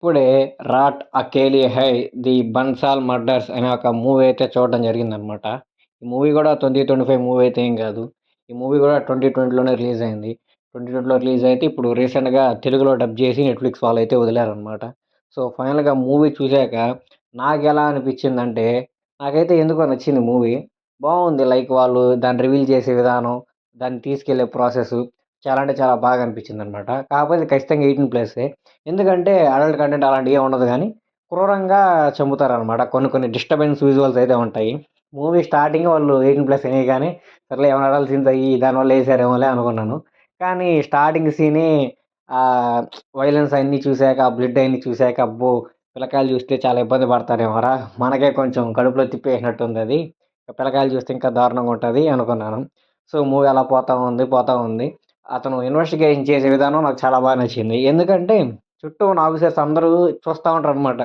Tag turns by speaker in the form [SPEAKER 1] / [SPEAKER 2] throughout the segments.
[SPEAKER 1] ఇప్పుడే 'Raat Akeli Hai the Bansal murders' అనే ఒక మూవీ అయితే చూడడం జరిగిందనమాట. ఈ మూవీ గూడా 2025 మూవీ అయితే ఏం గాదు. ఈ మూవీ గూడా 2020లోనే రిలీజ్ అయింది. 2020లో రిలీజ్ అయితే ఇప్పుడు రీసెంట్‌గా తెలుగులో డబ్ జేసి నెట్‌ఫ్లిక్స్ వాళ్ళైతే వదిలారనమాట. సో, ఫైనల్‌గా మూవీ చూసాక నాకెలా అనిపిచ్చిందంటే, నాకైతే ఎందుకో నచ్చింది మూవీ. బావుంది. లైక్ వాళ్ళు దాన్ని రివీల్ చేసే విధానం, దాన్ని తీసుకెళ్ళే ప్రాసెసు చాలా అంటే చాలా బాగా అనిపిచ్చిందనమాట. కాకపోతే ఖచ్చితంగా 18+. ఎందుకంటే అడల్ట్ కంటెంట్ అలాంటియేం ఉండదు గానీ, క్రూరంగా చంపుతారనమాట. కొన్ని కొన్ని డిస్టర్బెన్స్ విజువల్స్ అయితే ఉంటాయి. మూవీ స్టార్టింగే వాళ్ళు 18+ అనేయగానే సర్లే ఏమైనా అడల్ట్ సీన్స్ అయ్యి దానివల్ల ఏసారేమోలే అనుకున్నాను. కానీ స్టార్టింగ్ సీనే ఆహ్, వయలెన్స్ అయన్నీ చూసాక, ఆ బ్లడ్ అయన్నీ చూసాక అబ్బో! పిల్లకాయలు చూస్తే చాలా ఇబ్బంది పడతారేమోరా! మనకే కొంచెం కడుపులో తిప్పేసినట్టుందది. పిల్లకాయలు చూస్తే ఇంకా దారుణంగా ఉంటది అనుకున్నాను. సో, మూవీ అలా పోతా ఉంది, పోతా ఉంది. అతను ఇన్వెస్టిగేషన్ చేసే విధానం నాకు చాలా బాగా నచ్చింది. ఎందుకంటే చుట్టూ ఉన్న ఆఫీసర్స్ అందరూ చూస్తా ఉంటారనమాట.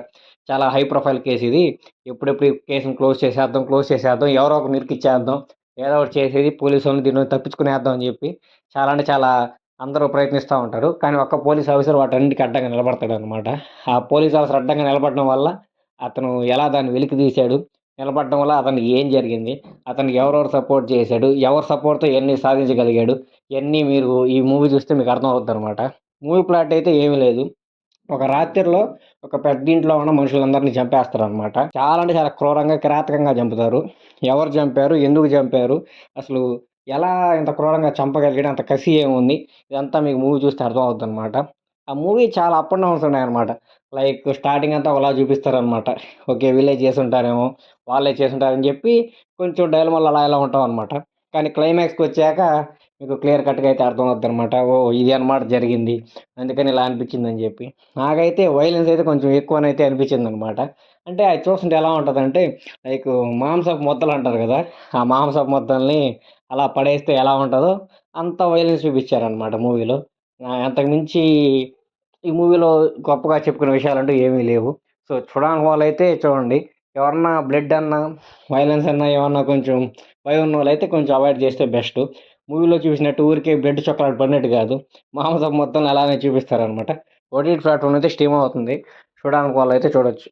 [SPEAKER 1] చాలా హై ప్రొఫైల్ కేస్ ఇది. ఎప్పుడెప్పుడు ఈ కేస్‌ని క్లోజ్ చేసేద్దాం, క్లోజ్ చేసేద్దాం. ఎవరో ఒకరిని ఇరికిచ్చేద్దాం. ఏదో ఒకటి చేసేది పోలీసోళ్ళని దీని నుంచి తప్పించుకునేద్దాం అని చెప్పి చాలా అంటే చాలా అందరూ ప్రయత్నిస్తా ఉంటారు. కానీ ఒక్క పోలీస్ ఆఫీసర్ వాటన్నిటికి అడ్డంగా నిలబడతాడనమాట. ఆ పోలీస్ ఆఫీసర్ అడ్డంగా నిలబడడం వల్ల అతను ఎలా దాన్ని వెలికి తీశాడు, నిలబడడం వల్ల అతనికి ఏం జరిగింది, అతనికి ఎవరెవరు సపోర్ట్ చేశాడు, ఎవరి సపోర్ట్‌తో ఇయన్నీ సాధించగలిగాడు, ఇయన్నీ మీరు ఈ మూవీ చూస్తే మీకు అర్థమవుద్దనమాట. మూవీ ప్లాట్ అయితే ఏమీ లేదు. ఒక రాత్రిలో ఒక పెద్దింట్లో ఉన్న మనుషులందరిని చంపేస్తారనమాట. చాలా అంటే చాలా క్రూరంగా, కిరాతకంగా చంపుతారు. ఎవరు చంపారు? ఎందుకు చంపారు? అసలు ఎలా ఇంత క్రూరంగా చంపగలిగాడు? అంత కసి ఏముంది? ఇదంతా మీకు మూవీ చూస్తే అర్థమవుద్దనమాట. ఆ మూవీ చాలా అప్ అండ్ డౌన్స్ ఉన్నాయన్నమాట. లైక్ స్టార్టింగ్ అంతా ఒకలా చూపిస్తారనమాట. ఓకే. వీళ్ళే చేసుంటారేమో, వాళ్ళే చేసుంటారని చెప్పి కొంచెం డైలమాలో అలా ఇలా ఉంటామనమాట. కానీ క్లైమాక్స్‌కొచ్చాక మీకు క్లియర్ కట్‌గా అయితే అర్థమవుద్దనమాట. ఓహ్! ఇది అన్నమాట జరిగింది. అందుకని ఇలా అనిపిచ్చిందని జెప్పి. నాకైతే వయలెన్స్ అయితే కొంచెం ఎక్కువనైతే అనిపిచ్చిందనమాట. అంటే అది చూస్తుంటే ఎలా ఉంటదంటే లైకు మాంసపు ముద్దలంటారు గదా! ఆ మాంసపు ముద్దల్ని అలా పడేస్తే ఎలా ఉంటదో అంత వయలెన్స్ చూపిచ్చారనమాట మూవీలో. అంతకు మించి ఈ మూవీలో గొప్పగా చెప్పుకునే విషయాలంటూ ఏమీ లేవు. సో, చూడాలని వాళ్ళైతే చూడండి. ఎవరన్నా బ్లడ్ అన్నా, వయలెన్స్ అన్నా ఏమన్నా కొంచెం భయం ఉన్నోళ్ళైతే కొంచెం అవాయిడ్ జేస్తే బెస్టు. మూవీలో చూసినట్టు ఊరికే బ్లడ్ చుక్కలు పడినట్టు గాదు. మాంసం మొత్తం అలానే చూపిస్తారనమాట. ఓటీటీ ప్లాట్‌ఫామ్‌లో అయితే స్ట్రీమ్ అవుతుంది. చూడాలనుకున్న వాళ్ళైతే చూడొచ్చు.